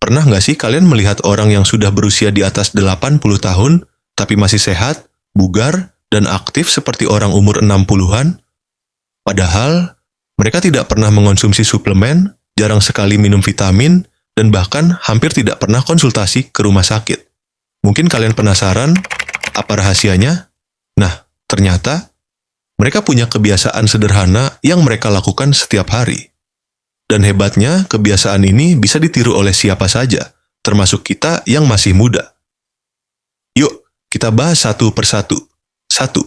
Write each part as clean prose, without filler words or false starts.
Pernah nggak sih kalian melihat orang yang sudah berusia di atas 80 tahun, tapi masih sehat, bugar, dan aktif seperti orang umur 60-an? Padahal, mereka tidak pernah mengonsumsi suplemen, jarang sekali minum vitamin, dan bahkan hampir tidak pernah konsultasi ke rumah sakit. Mungkin kalian penasaran, apa rahasianya? Nah, ternyata mereka punya kebiasaan sederhana yang mereka lakukan setiap hari. Dan hebatnya, kebiasaan ini bisa ditiru oleh siapa saja, termasuk kita yang masih muda. Yuk, kita bahas satu persatu. 1.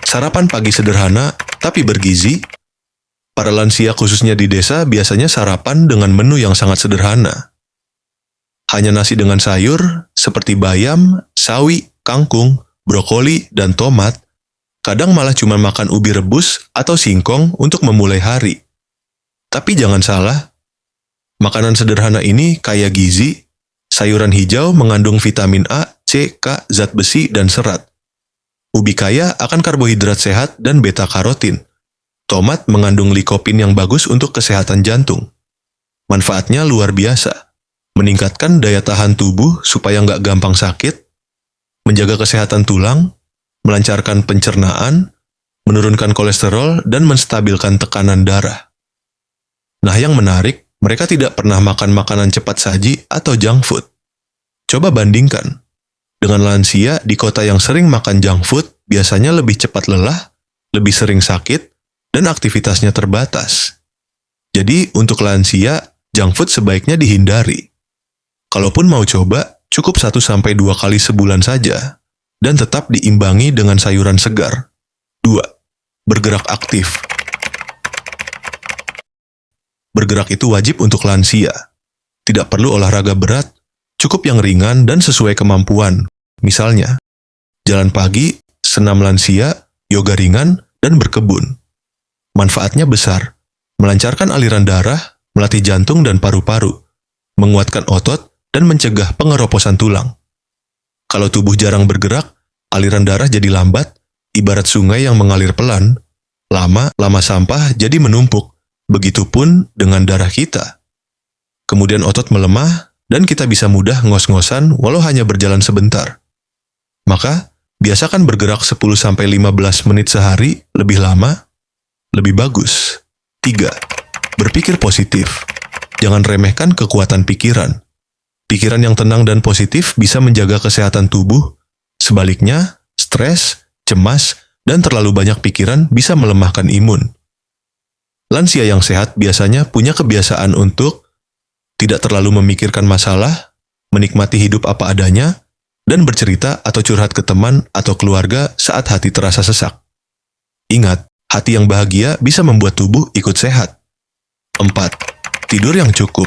Sarapan pagi sederhana, tapi bergizi. Para lansia khususnya di desa biasanya sarapan dengan menu yang sangat sederhana. Hanya nasi dengan sayur, seperti bayam, sawi, kangkung, brokoli, dan tomat. Kadang malah cuma makan ubi rebus atau singkong untuk memulai hari. Tapi jangan salah, makanan sederhana ini kaya gizi, sayuran hijau mengandung vitamin A, C, K, zat besi, dan serat. Ubi kaya akan karbohidrat sehat dan beta-karotin. Tomat mengandung likopin yang bagus untuk kesehatan jantung. Manfaatnya luar biasa. Meningkatkan daya tahan tubuh supaya nggak gampang sakit, menjaga kesehatan tulang, melancarkan pencernaan, menurunkan kolesterol, dan menstabilkan tekanan darah. Nah, yang menarik, mereka tidak pernah makan makanan cepat saji atau junk food. Coba bandingkan. Dengan lansia di kota yang sering makan junk food, biasanya lebih cepat lelah, lebih sering sakit, dan aktivitasnya terbatas. Jadi, untuk lansia, junk food sebaiknya dihindari. Kalaupun mau coba, cukup 1-2 kali sebulan saja, dan tetap diimbangi dengan sayuran segar. 2. Bergerak aktif. Bergerak itu wajib untuk lansia. Tidak perlu olahraga berat, cukup yang ringan dan sesuai kemampuan. Misalnya, jalan pagi, senam lansia, yoga ringan, dan berkebun. Manfaatnya besar, melancarkan aliran darah, melatih jantung dan paru-paru, menguatkan otot, dan mencegah pengeroposan tulang. Kalau tubuh jarang bergerak, aliran darah jadi lambat, ibarat sungai yang mengalir pelan. Lama sampah jadi menumpuk. Begitupun dengan darah kita. Kemudian otot melemah, dan kita bisa mudah ngos-ngosan walau hanya berjalan sebentar. Maka, biasakan bergerak 10-15 menit sehari, lebih lama, lebih bagus. 3. Berpikir positif. Jangan remehkan kekuatan pikiran. Pikiran yang tenang dan positif bisa menjaga kesehatan tubuh. Sebaliknya, stres, cemas, dan terlalu banyak pikiran bisa melemahkan imun. Lansia yang sehat biasanya punya kebiasaan untuk tidak terlalu memikirkan masalah, menikmati hidup apa adanya, dan bercerita atau curhat ke teman atau keluarga saat hati terasa sesak. Ingat, hati yang bahagia bisa membuat tubuh ikut sehat. 4. Tidur yang cukup.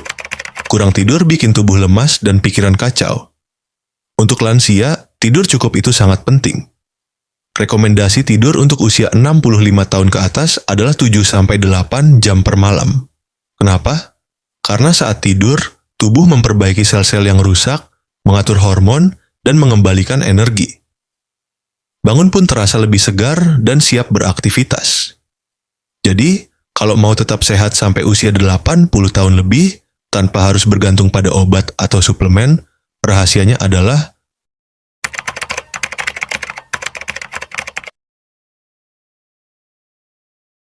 Kurang tidur bikin tubuh lemas dan pikiran kacau. Untuk lansia, tidur cukup itu sangat penting. Rekomendasi tidur untuk usia 65 tahun ke atas adalah 7-8 jam per malam. Kenapa? Karena saat tidur, tubuh memperbaiki sel-sel yang rusak, mengatur hormon, dan mengembalikan energi. Bangun pun terasa lebih segar dan siap beraktivitas. Jadi, kalau mau tetap sehat sampai usia 80 tahun lebih, tanpa harus bergantung pada obat atau suplemen, rahasianya adalah